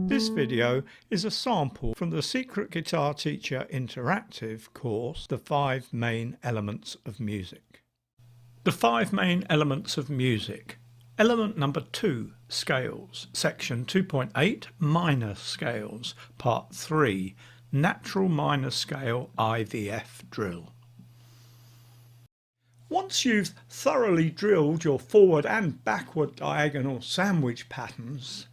This video is a sample from the Secret Guitar Teacher Interactive course, The 5 Main Elements of Music. The 5 main elements of music. Element number 2, scales. Section 2.8, minor scales. Part 3, natural minor scale IVF drill. Once you've thoroughly drilled your forward and backward diagonal sandwich patterns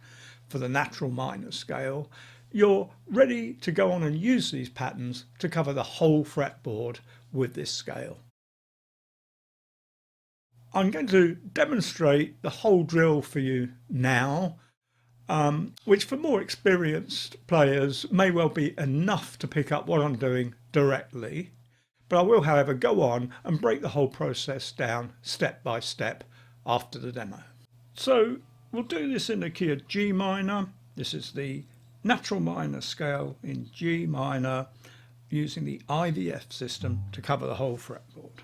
for the natural minor scale, you're ready to go on and use these patterns to cover the whole fretboard with this scale. I'm going to demonstrate the whole drill for you now, which for more experienced players may well be enough to pick up what I'm doing directly. But I will, however, go on and break the whole process down step by step after the demo. So we'll do this in the key of G minor. This is the natural minor scale in G minor, using the IVF system to cover the whole fretboard.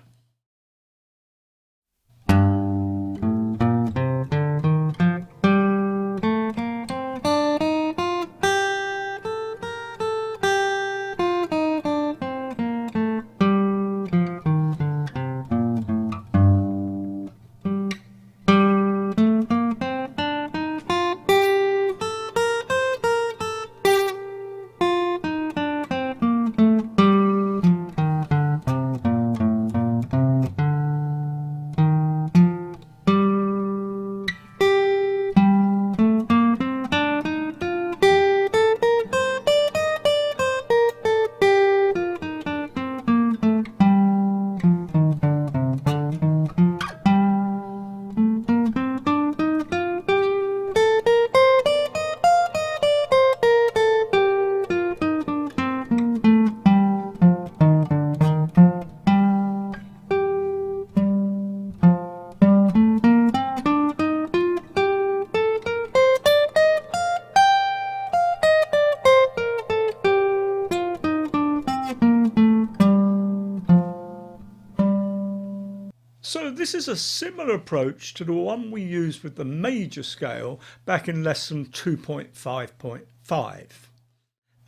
So this is a similar approach to the one we used with the major scale back in lesson 2.5.5,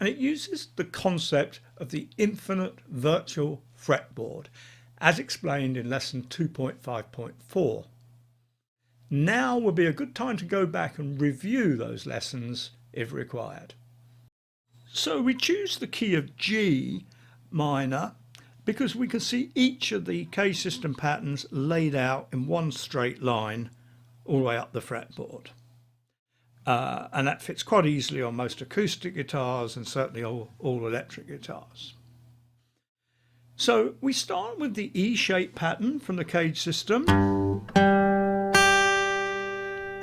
and it uses the concept of the infinite virtual fretboard as explained in lesson 2.5.4. Now would be a good time to go back and review those lessons if required. So we choose the key of G minor because we can see each of the K system patterns laid out in one straight line all the way up the fretboard. And that fits quite easily on most acoustic guitars and certainly all electric guitars. So we start with the E-shaped pattern from the Cage system.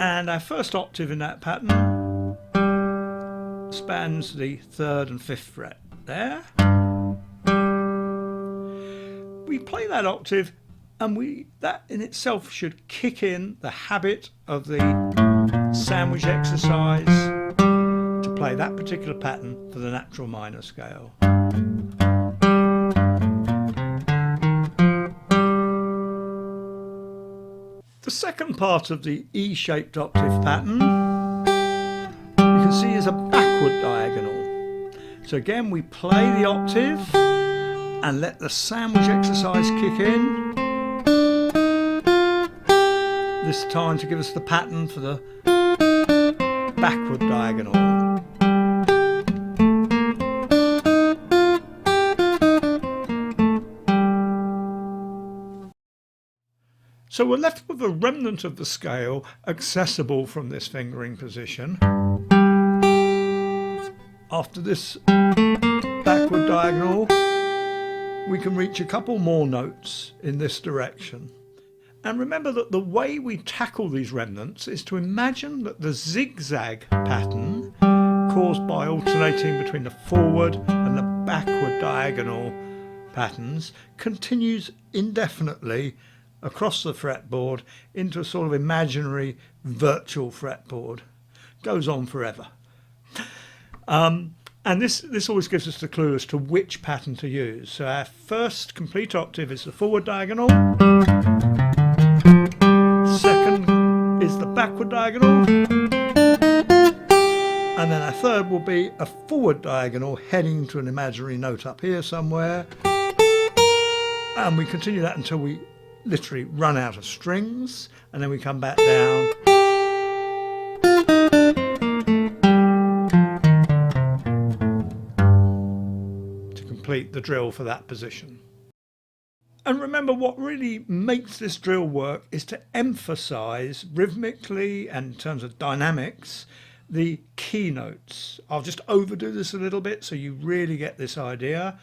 And our first octave in that pattern spans the 3rd and 5th fret there. We play that octave, and that in itself should kick in the habit of the sandwich exercise to play that particular pattern for the natural minor scale. The second part of the E-shaped octave pattern you can see is a backward diagonal. So again we play the octave and let the sandwich exercise kick in, this time to give us the pattern for the backward diagonal. So we're left with a remnant of the scale accessible from this fingering position. After this backward diagonal, we can reach a couple more notes in this direction. And remember that the way we tackle these remnants is to imagine that the zigzag pattern caused by alternating between the forward and the backward diagonal patterns continues indefinitely across the fretboard into a sort of imaginary virtual fretboard. Goes on forever. And this always gives us the clue as to which pattern to use. So our first complete octave is the forward diagonal. Second is the backward diagonal. And then our third will be a forward diagonal heading to an imaginary note up here somewhere. And we continue that until we literally run out of strings, and then we come back down. To complete the drill for that position. And remember, what really makes this drill work is to emphasize rhythmically and in terms of dynamics the key notes. I'll just overdo this a little bit so you really get this idea.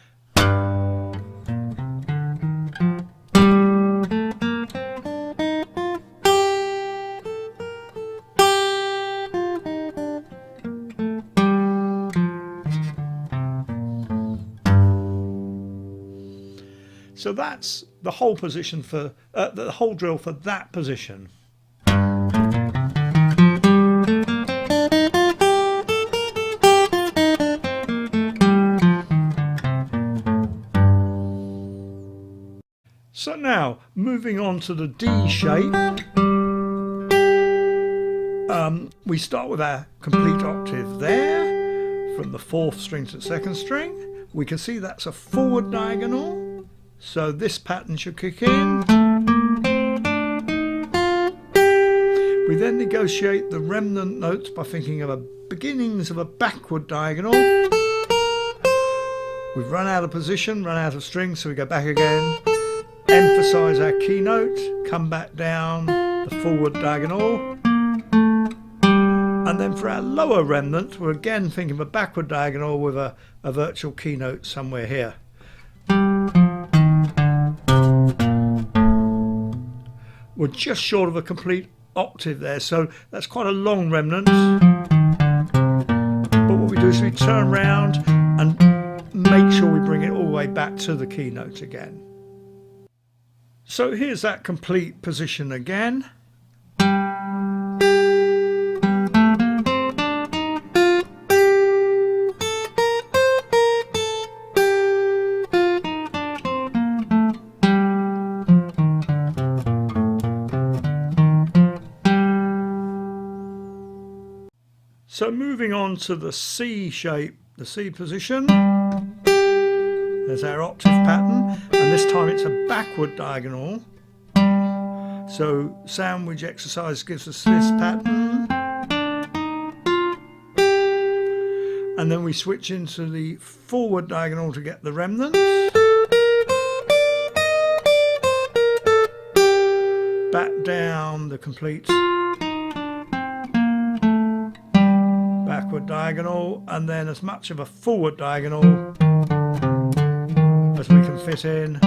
So that's the whole position for the whole drill for that position. So now moving on to the D shape, we start with our complete octave there from the 4th string to the 2nd string. We can see that's a forward diagonal. So this pattern should kick in. We then negotiate the remnant notes by thinking of beginnings of a backward diagonal. We've run out of position, run out of strings, so we go back again, emphasize our key note, come back down the forward diagonal. And then for our lower remnant, we're again thinking of a backward diagonal with a virtual key note somewhere here. We're just short of a complete octave there, so that's quite a long remnant. But what we do is we turn around and make sure we bring it all the way back to the key note again. So here's that complete position again. So moving on to the C shape, the C position, there's our octave pattern, and this time it's a backward diagonal. So sandwich exercise gives us this pattern. And then we switch into the forward diagonal to get the remnant. Back down the complete backward diagonal, and then as much of a forward diagonal as we can fit in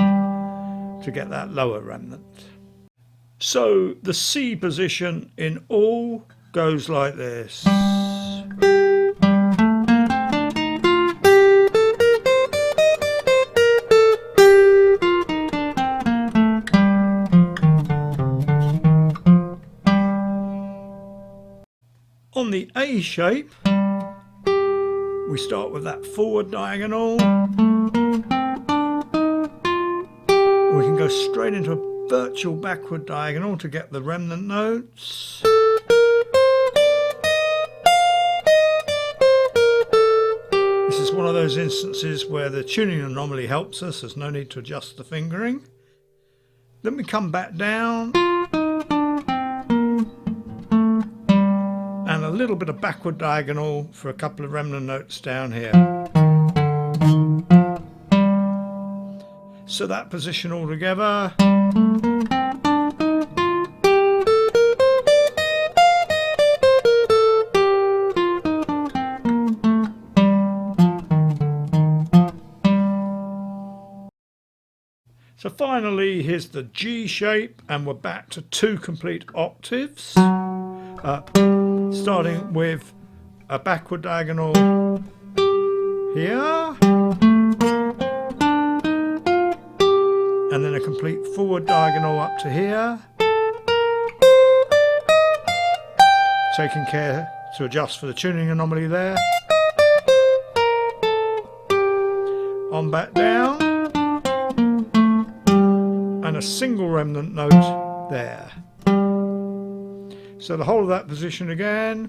to get that lower remnant. So the C position in all goes like this. On the A shape, we start with that forward diagonal. We can go straight into a virtual backward diagonal to get the remnant notes. This is one of those instances where the tuning anomaly helps us. There's no need to adjust the fingering. Then we come back down. And a little bit of backward diagonal for a couple of remnant notes down here. So that position all together. So finally, here's the G shape, and we're back to 2 complete octaves. Starting with a backward diagonal here, and then a complete forward diagonal up to here, taking care to adjust for the tuning anomaly there. On back down, and a single remnant note there. So the whole of that position again.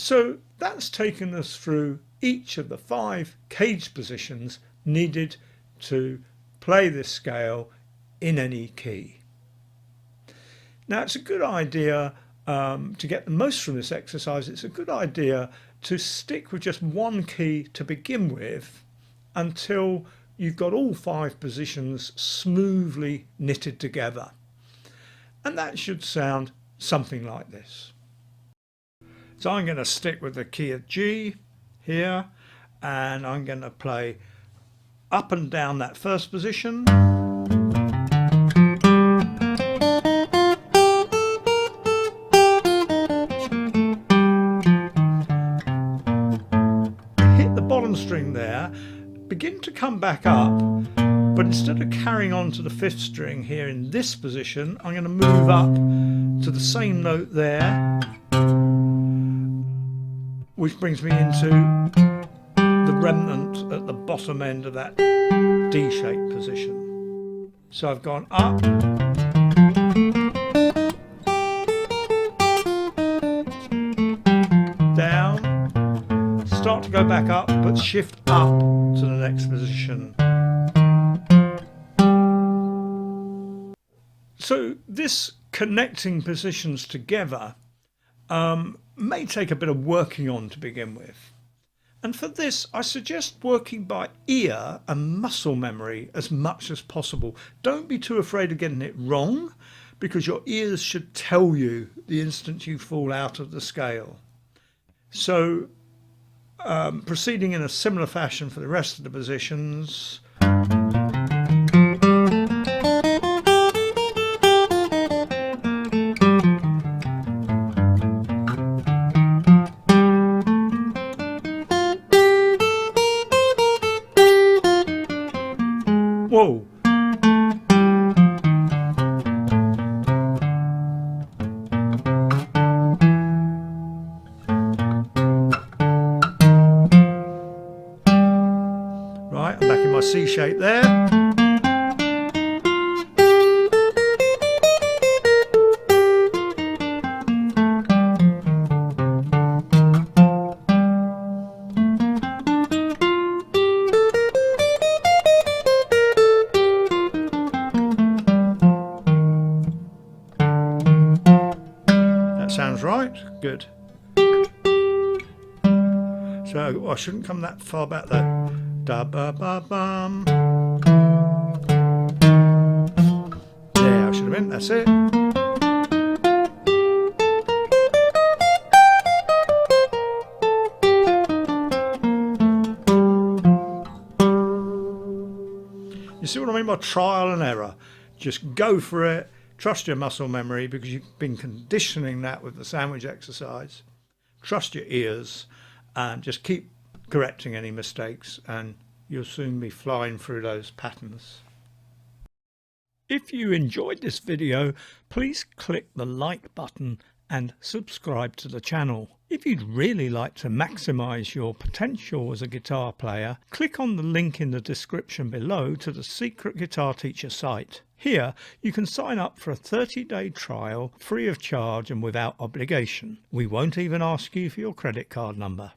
So that's taken us through each of the 5 cage positions needed to play this scale in any key. Now it's a good idea to get the most from this exercise. It's a good idea to stick with just one key to begin with until you've got all 5 positions smoothly knitted together. And that should sound something like this. So I'm going to stick with the key of G here, and I'm going to play up and down that first position. Hit the bottom string there, begin to come back up, but instead of carrying on to the 5th string here in this position, I'm going to move up to the same note there, which brings me into the remnant at the bottom end of that D-shaped position. So I've gone up, down, start to go back up, but shift up to the next position. So this connecting positions together may take a bit of working on to begin with. And for this, I suggest working by ear and muscle memory as much as possible. Don't be too afraid of getting it wrong, because your ears should tell you the instant you fall out of the scale. So proceeding in a similar fashion for the rest of the positions. Whoa. Right, I'm back in my C shape there. Sounds right. Good. So I shouldn't come that far back though. Da ba ba bum. There, I should have been. That's it. You see what I mean by trial and error? Just go for it. Trust your muscle memory, because you've been conditioning that with the sandwich exercise. Trust your ears and just keep correcting any mistakes, and you'll soon be flying through those patterns. If you enjoyed this video, please click the like button and subscribe to the channel. If you'd really like to maximize your potential as a guitar player, click on the link in the description below to the Secret Guitar Teacher site. Here you can sign up for a 30-day trial free of charge and without obligation. We won't even ask you for your credit card number.